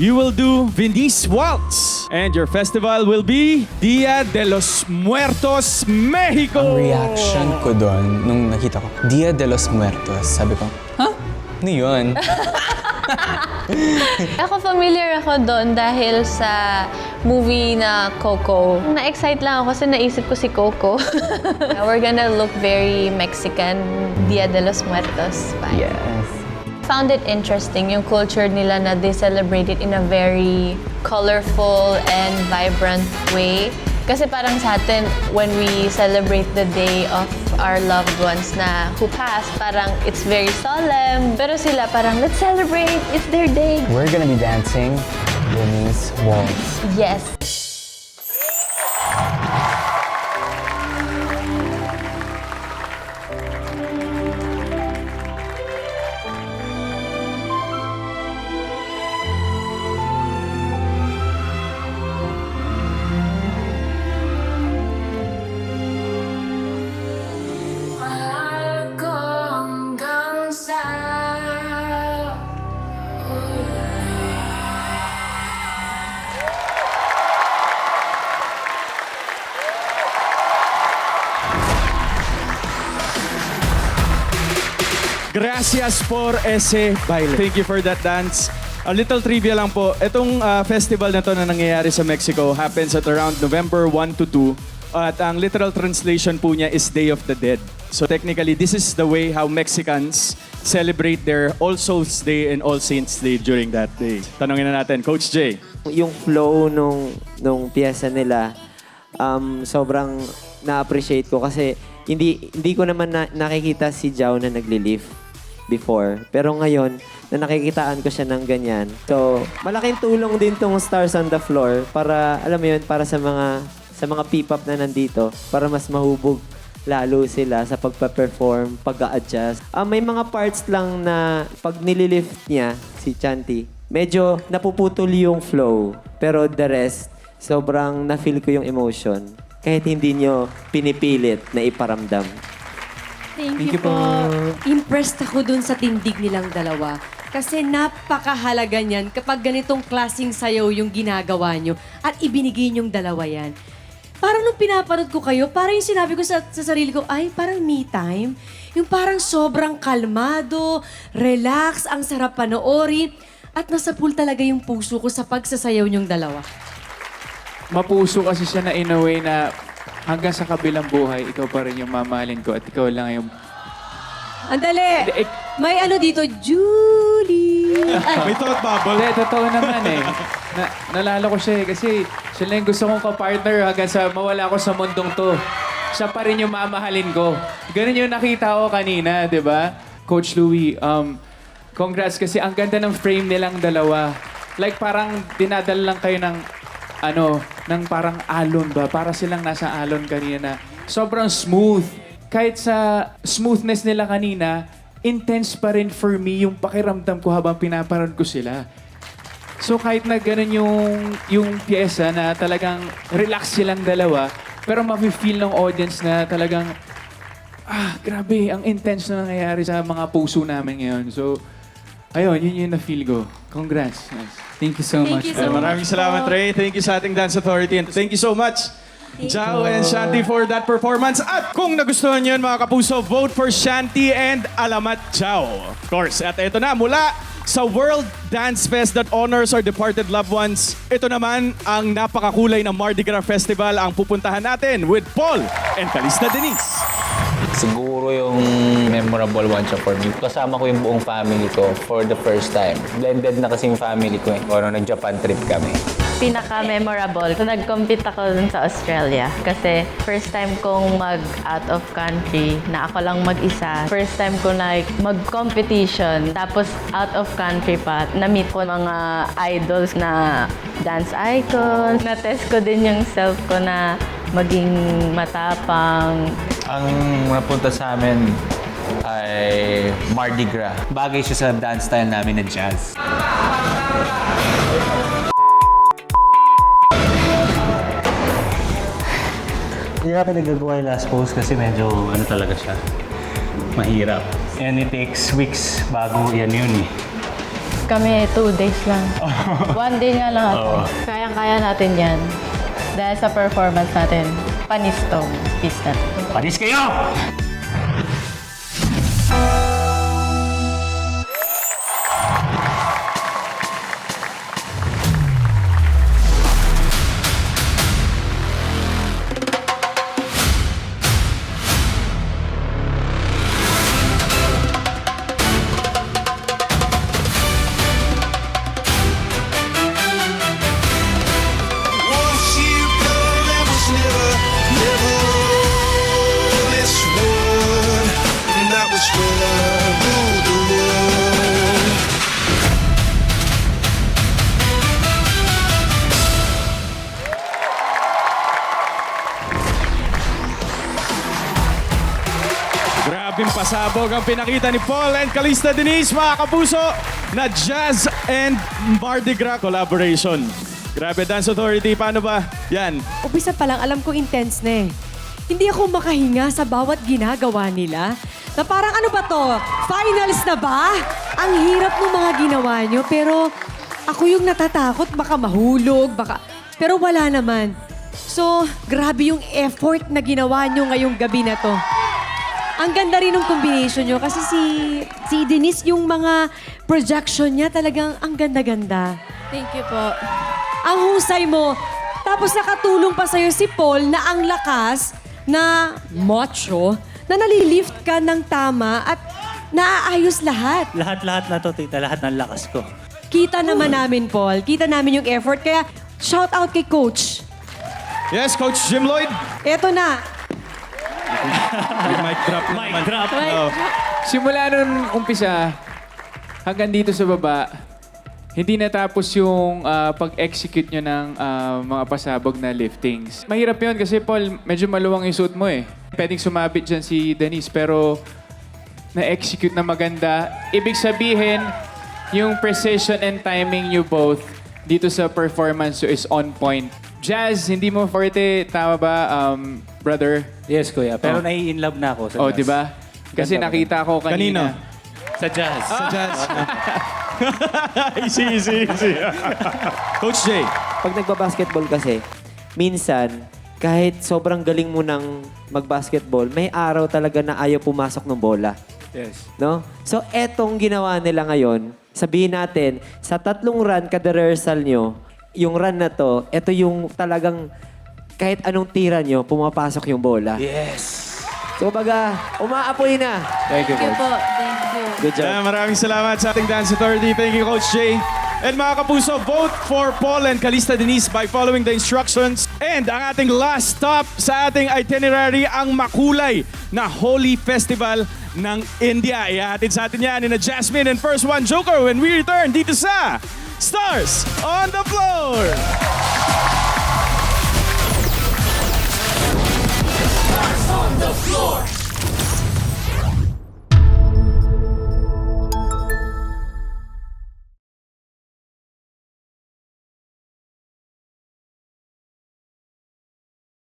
you will do Venice Waltz. And your festival will be Dia de los Muertos, Mexico. Ang reaction ko doon, nung nakita ko, Dia de los Muertos, sabi ko, huh? Ano yun? Ako familiar ako doon dahil sa movie na Coco. Na-excite lang ako kasi naisip ko si Coco. We're gonna look very Mexican, Dia de los Muertos. Fine. Yes. Found it interesting yung culture nila na they celebrate it in a very colorful and vibrant way. Kasi parang sa atin, when we celebrate the day of our loved ones na who passed, parang it's very solemn. Pero sila parang, let's celebrate, it's their day. We're gonna be dancing Venice Waltz. Yes. Gracias por ese baile. Thank you for that dance. A little trivia lang po. Itong festival na to na nangyayari sa Mexico happens at around November 1 to 2. At ang literal translation po niya is Day of the Dead. So technically, this is the way how Mexicans celebrate their All Souls Day and All Saints Day during that day. Tanungin na natin, Coach Jay. Yung flow nung piyesa nila, sobrang na-appreciate ko kasi hindi ko naman nakikita si Jao na nagli-lift before. Pero ngayon, na nakikitaan ko siya ng ganyan. So, malaking tulong din tong Stars on the Floor para, alam mo yun, para sa mga P-pop na nandito, para mas mahubog lalo sila sa pagpa-perform, pag-a-adjust. May mga parts lang na pag nililift niya, si Chanty, medyo napuputol yung flow. Pero the rest, sobrang na-feel ko yung emotion. Kahit hindi nyo pinipilit na iparamdam. Thank you po. Impressed ako dun sa tindig nilang dalawa. Kasi napakahalaga niyan kapag ganitong klaseng sayaw yung ginagawa nyo at ibinigay nyong dalawa yan. Parang nung pinapanood ko kayo, parang yung sinabi ko sa sarili ko, ay, parang me time. Yung parang sobrang kalmado, relax, ang sarap panoorin, at nasa pool talaga yung puso ko sa pagsasayaw nyong dalawa. Mapuso kasi siya na in a way na hanggang sa kabilang buhay, ikaw pa rin yung mamahalin ko at ikaw lang yung... Andali! May ano dito, Julie! May thought bubble. Hindi, totoo naman eh. Nalala ko siya eh kasi siya lang yung gusto kong ka-partner hanggang sa mawala ko sa mundong to. Siya pa rin yung mamahalin ko. Ganun yung nakita ko kanina, di ba? Coach Louie, congrats kasi ang ganda ng frame nilang dalawa. Like parang dinadala lang kayo ng ng parang alon ba? Para silang nasa alon kanina. Sobrang smooth. Kahit sa smoothness nila kanina, intense pa rin for me yung pakiramdam ko habang pinaparod ko sila. So kahit na ganun yung pyesa na talagang relax silang dalawa, pero mafe-feel ng audience na talagang, grabe, ang intense na nangyayari sa mga puso namin ngayon. So, ayun, yun yung na-feel ko. Congrats. Nice. Thank you so much. you so much. Maraming salamat, Ray. Thank you sa ating Dance Authority. And thank you so much, Jao and Shanti, for that performance. At kung nagustuhan nyo yun, mga kapuso, vote for Shanti and Alamat Jao. Of course. At ito na, mula sa World Dance Fest that honors our departed loved ones, ito naman ang napakakulay ng Mardi Gras Festival ang pupuntahan natin with Paul and Calista Denise. Siguro yung memorable one siya for me. Kasama ko yung buong family ko for the first time. Blended na kasi yung family ko eh. Nag-Japan trip kami. Pinaka-memorable, nag-compete ako dun sa Australia. Kasi first time kong mag-out of country na ako lang mag-isa. First time ko mag-competition. Tapos out of country pa, na-meet ko mga idols na dance icons. Na-test ko din yung self ko na maging matapang. Ang napunta sa amin ay Mardi Gras. Bagay siya sa dance style namin na jazz. Hindi namin nagagawa yung last pose kasi medyo talaga siya. Mahirap. And it takes weeks bago yan yun eh. kami 2 days lang. 1 day nga lang ako. Kayang-kaya natin yan. Dahil sa performance natin, panis tong piece na to. Panis kayo! Once you go, there was never this one. And that was when I ruled the world. Grabing pasabog ang pinakita ni Paul and Calista Denise, mga kapuso, na Jazz and Mardi Gras collaboration. Grabe, Dance Authority, paano ba? Yan. Umpisa pa lang, alam ko intense na eh. Hindi ako makahinga sa bawat ginagawa nila. Na parang ano ba to? Finals na ba? Ang hirap ng mga ginawa nyo, pero ako yung natatakot, baka mahulog, baka... Pero wala naman. So, grabe yung effort na ginawa nyo ngayong gabi na to. Ang ganda rin ng combination nyo kasi si Denise, yung mga projection niya talagang ang ganda-ganda. Thank you po. Ang husay mo. Tapos nakatulong pa sa'yo si Paul na ang lakas na macho na nalilift ka ng tama at naaayos lahat. Lahat-lahat na to, tita. Lahat ng lakas ko. Kita naman namin, Paul. Kita namin yung effort. Kaya shout out kay Coach. Yes, Coach Jim Lloyd. Eto na. Mic drop na naman. drop. Oh. Simula nun umpisa, hanggang dito sa baba, hindi natapos yung pag-execute nyo ng mga pasabog na liftings. Mahirap yun kasi Paul, medyo maluwang yung suit mo eh. Pwedeng sumabit dyan si Denise pero na-execute na maganda. Ibig sabihin, yung precision and timing you both dito sa performance is on point. Jazz, hindi mo forte, tama ba, brother? Yes, kuya. Pero nai-inlove na ako sa Oh, jazz. di ba? Kasi nakita ko kanina. Sa jazz. Sa Jazz. easy. Coach Jay. Pag nagbabasketball kasi, minsan, kahit sobrang galing mo ng magbasketball, may araw talaga na ayaw pumasok ng bola. Yes. No? So, etong ginawa nila ngayon, sabihin natin, sa 3 run kada rehearsal nyo, yung run na to, ito yung talagang kahit anong tira nyo, pumapasok yung bola. Yes. So, baga, umaapoy na. Thank you, Thank you Coach. po. Thank you. Good job. Maraming salamat sa ating Dance Authority. Thank you, Coach Jay. And mga kapuso, vote for Paul and Calista Denise by following the instructions. And ang ating last stop sa ating itinerary, ang makulay na Holy Festival ng India. Ihahatid sa atin yan ni na Jasmine and First One Joker when we return dito sa Stars on the Floor! On the floor.